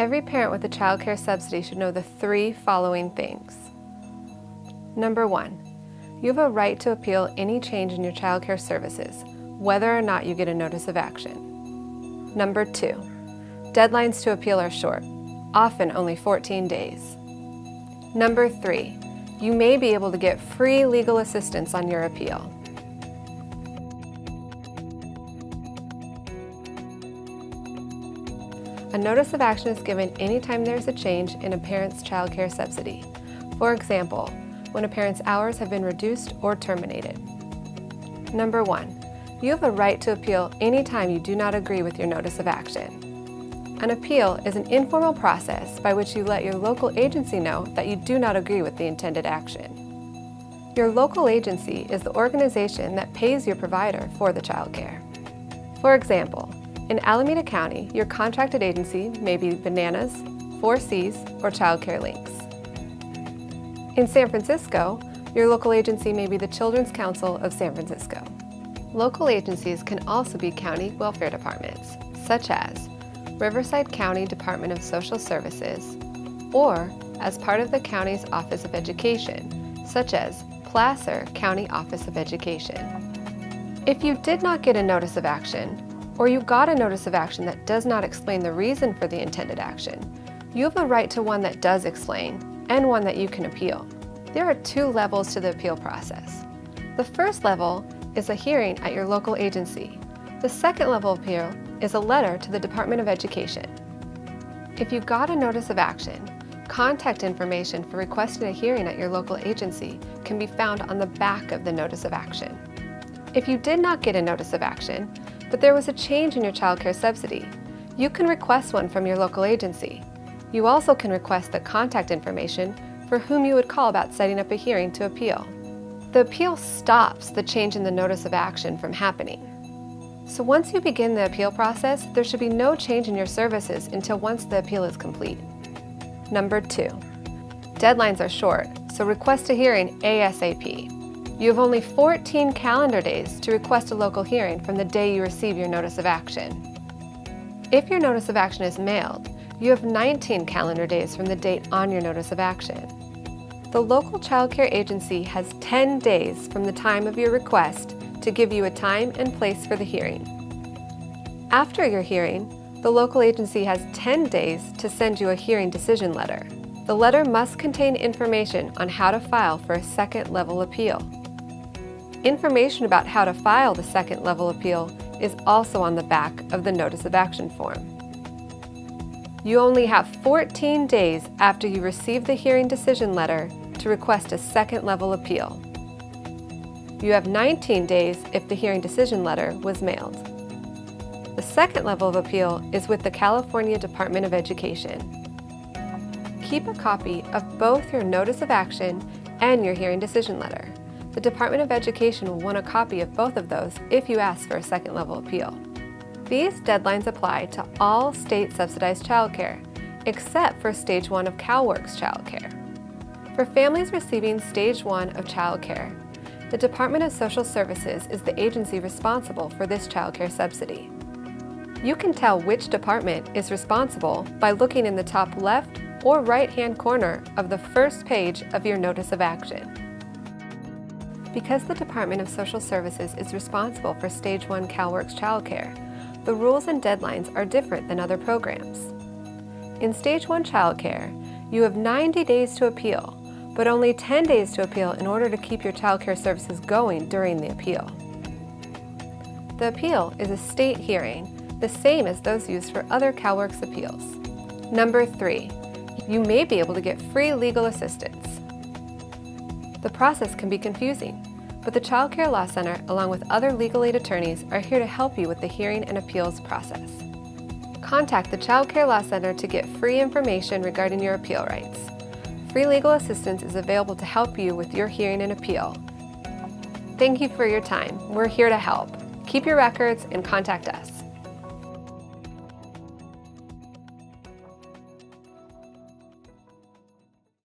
Every parent with a child care subsidy should know the 3 following things. Number 1, you have a right to appeal any change in your child care services, whether or not you get a notice of action. Number 2, deadlines to appeal are short, often only 14 days. Number 3, you may be able to get free legal assistance on your appeal. A notice of action is given anytime there is a change in a parent's child care subsidy. For example, when a parent's hours have been reduced or terminated. Number 1, you have a right to appeal anytime you do not agree with your notice of action. An appeal is an informal process by which you let your local agency know that you do not agree with the intended action. Your local agency is the organization that pays your provider for the child care. For example, in Alameda County, your contracted agency may be Bananas, 4Cs, or Child Care Links. In San Francisco, your local agency may be the Children's Council of San Francisco. Local agencies can also be county welfare departments, such as Riverside County Department of Social Services, or as part of the county's Office of Education, such as Placer County Office of Education. If you did not get a notice of action, or you got a notice of action that does not explain the reason for the intended action, you have a right to one that does explain and one that you can appeal. There are 2 levels to the appeal process. The first level is a hearing at your local agency. The second level of appeal is a letter to the Department of Education. If you got a notice of action, contact information for requesting a hearing at your local agency can be found on the back of the notice of action. If you did not get a notice of action, but there was a change in your child care subsidy, you can request one from your local agency. You also can request the contact information for whom you would call about setting up a hearing to appeal. The appeal stops the change in the notice of action from happening. So once you begin the appeal process, there should be no change in your services until once the appeal is complete. Number 2, deadlines are short, so request a hearing ASAP. You have only 14 calendar days to request a local hearing from the day you receive your notice of action. If your notice of action is mailed, you have 19 calendar days from the date on your notice of action. The local child care agency has 10 days from the time of your request to give you a time and place for the hearing. After your hearing, the local agency has 10 days to send you a hearing decision letter. The letter must contain information on how to file for a second-level appeal. Information about how to file the second-level appeal is also on the back of the Notice of Action form. You only have 14 days after you receive the hearing decision letter to request a second-level appeal. You have 19 days if the hearing decision letter was mailed. The second level of appeal is with the California Department of Education. Keep a copy of both your Notice of Action and your hearing decision letter. The Department of Education will want a copy of both of those if you ask for a second level appeal. These deadlines apply to all state subsidized childcare, except for Stage 1 of CalWORKs childcare. For families receiving Stage 1 of childcare, the Department of Social Services is the agency responsible for this childcare subsidy. You can tell which department is responsible by looking in the top left or right-hand corner of the first page of your Notice of Action. Because the Department of Social Services is responsible for Stage 1 CalWORKs childcare, the rules and deadlines are different than other programs. In Stage 1 childcare, you have 90 days to appeal, but only 10 days to appeal in order to keep your childcare services going during the appeal. The appeal is a state hearing, the same as those used for other CalWORKs appeals. Number 3, you may be able to get free legal assistance. The process can be confusing, but the Child Care Law Center, along with other legal aid attorneys, are here to help you with the hearing and appeals process. Contact the Child Care Law Center to get free information regarding your appeal rights. Free legal assistance is available to help you with your hearing and appeal. Thank you for your time. We're here to help. Keep your records and contact us.